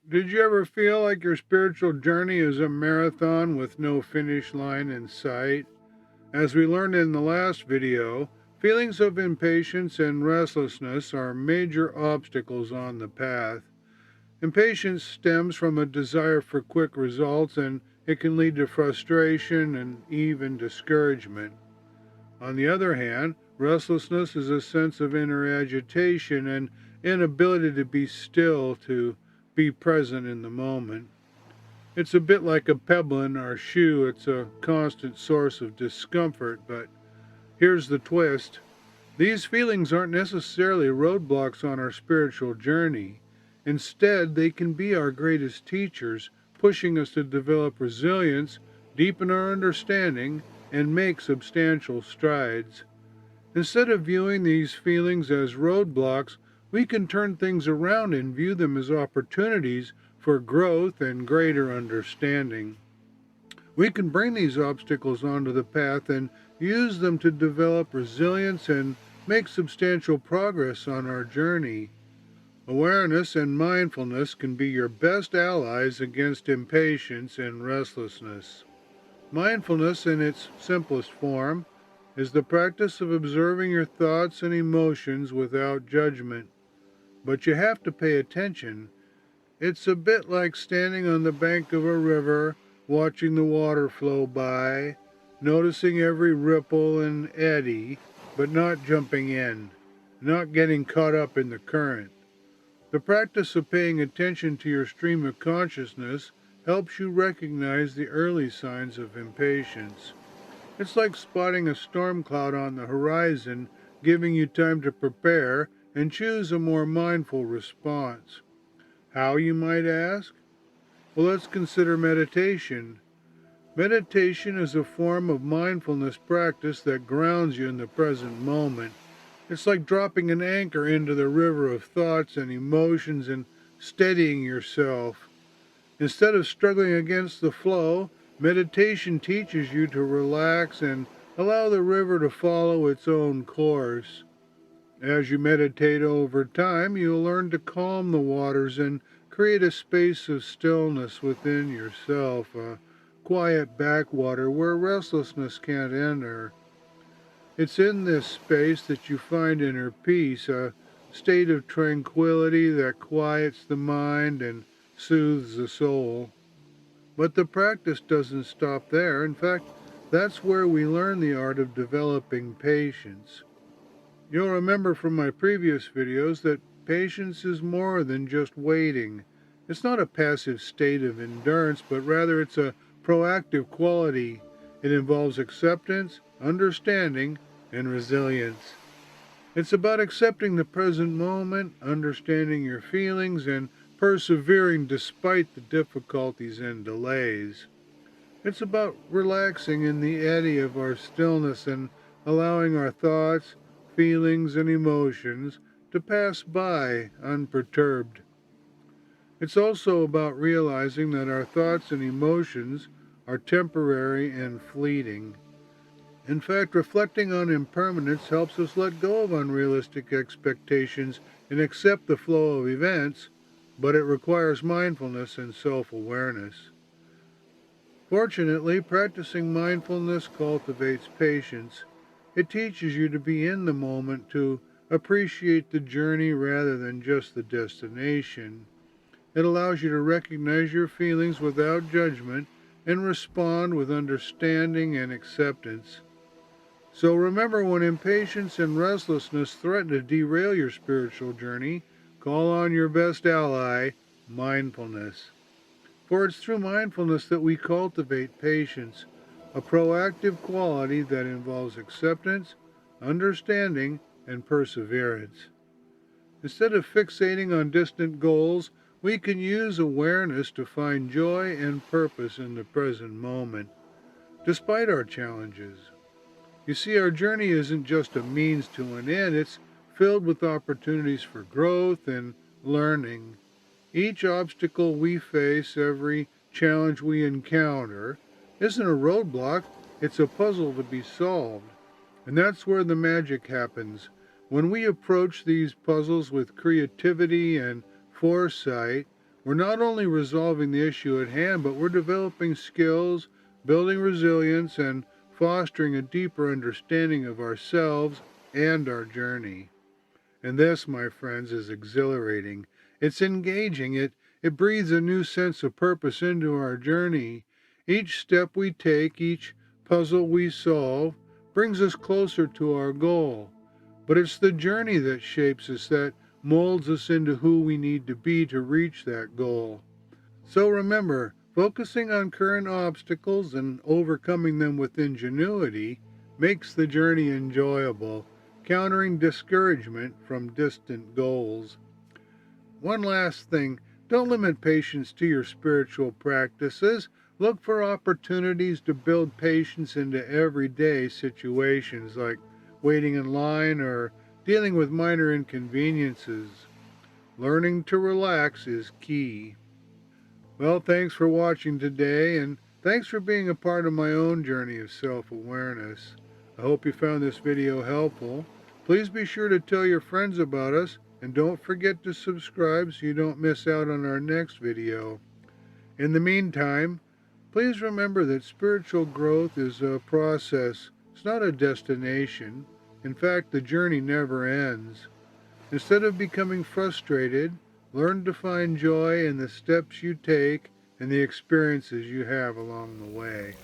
Did you ever feel like your spiritual journey is a marathon with no finish line in sight? As we learned in the last video, feelings of impatience and restlessness are major obstacles on the path. Impatience stems from a desire for quick results, and it can lead to frustration and even discouragement. On the other hand, restlessness is a sense of inner agitation and inability to be still, to be present in the moment. It's a bit like a pebble in our shoe. It's a constant source of discomfort, but here's the twist. These feelings aren't necessarily roadblocks on our spiritual journey. Instead, they can be our greatest teachers, pushing us to develop resilience, deepen our understanding, and make substantial strides. Instead of viewing these feelings as roadblocks, we can turn things around and view them as opportunities for growth and greater understanding. We can bring these obstacles onto the path and use them to develop resilience and make substantial progress on our journey. Awareness and mindfulness can be your best allies against impatience and restlessness. Mindfulness, in its simplest form, is the practice of observing your thoughts and emotions without judgment. But you have to pay attention. It's a bit like standing on the bank of a river, watching the water flow by, noticing every ripple and eddy, but not jumping in, not getting caught up in the current. The practice of paying attention to your stream of consciousness helps you recognize the early signs of impatience. It's like spotting a storm cloud on the horizon, giving you time to prepare and choose a more mindful response. How, you might ask? Well, let's consider meditation. Meditation is a form of mindfulness practice that grounds you in the present moment. It's like dropping an anchor into the river of thoughts and emotions and steadying yourself. Instead of struggling against the flow, meditation teaches you to relax and allow the river to follow its own course. As you meditate over time, you'll learn to calm the waters and create a space of stillness within yourself, a quiet backwater where restlessness can't enter. It's in this space that you find inner peace, a state of tranquility that quiets the mind and soothes the soul. But the practice doesn't stop there. In fact, that's where we learn the art of developing patience. You'll remember from my previous videos that patience is more than just waiting. It's not a passive state of endurance, but rather it's a proactive quality. It involves acceptance, understanding, and resilience. It's about accepting the present moment, understanding your feelings, and persevering despite the difficulties and delays. It's about relaxing in the eddy of our stillness and allowing our thoughts, feelings, and emotions to pass by unperturbed. It's also about realizing that our thoughts and emotions are temporary and fleeting. In fact, reflecting on impermanence helps us let go of unrealistic expectations and accept the flow of events, but it requires mindfulness and self-awareness. Fortunately, practicing mindfulness cultivates patience. It teaches you to be in the moment, to appreciate the journey rather than just the destination. It allows you to recognize your feelings without judgment and respond with understanding and acceptance. So remember, when impatience and restlessness threaten to derail your spiritual journey, call on your best ally, mindfulness. For it's through mindfulness that we cultivate patience, a proactive quality that involves acceptance, understanding, and perseverance. Instead of fixating on distant goals, we can use awareness to find joy and purpose in the present moment, despite our challenges. You see, our journey isn't just a means to an end, it's filled with opportunities for growth and learning. Each obstacle we face, every challenge we encounter, isn't a roadblock, it's a puzzle to be solved. And that's where the magic happens. When we approach these puzzles with creativity and foresight, We're not only resolving the issue at hand, but we're developing skills, building resilience, and fostering a deeper understanding of ourselves and our journey. And this, my friends, is exhilarating. It's engaging. It breathes a new sense of purpose into our journey. Each step we take, each puzzle we solve, brings us closer to our goal. But it's the journey that shapes us, that molds us into who we need to be to reach that goal. So remember, focusing on current obstacles and overcoming them with ingenuity makes the journey enjoyable, countering discouragement from distant goals. One last thing, don't limit patience to your spiritual practices. Look for opportunities to build patience into everyday situations like waiting in line or dealing with minor inconveniences. Learning to relax is key. Well, thanks for watching today, and thanks for being a part of my own journey of self-awareness. I hope you found this video helpful. Please be sure to tell your friends about us, and don't forget to subscribe so you don't miss out on our next video. In the meantime, please remember that spiritual growth is a process. It's not a destination. In fact, the journey never ends. Instead of becoming frustrated, learn to find joy in the steps you take and the experiences you have along the way.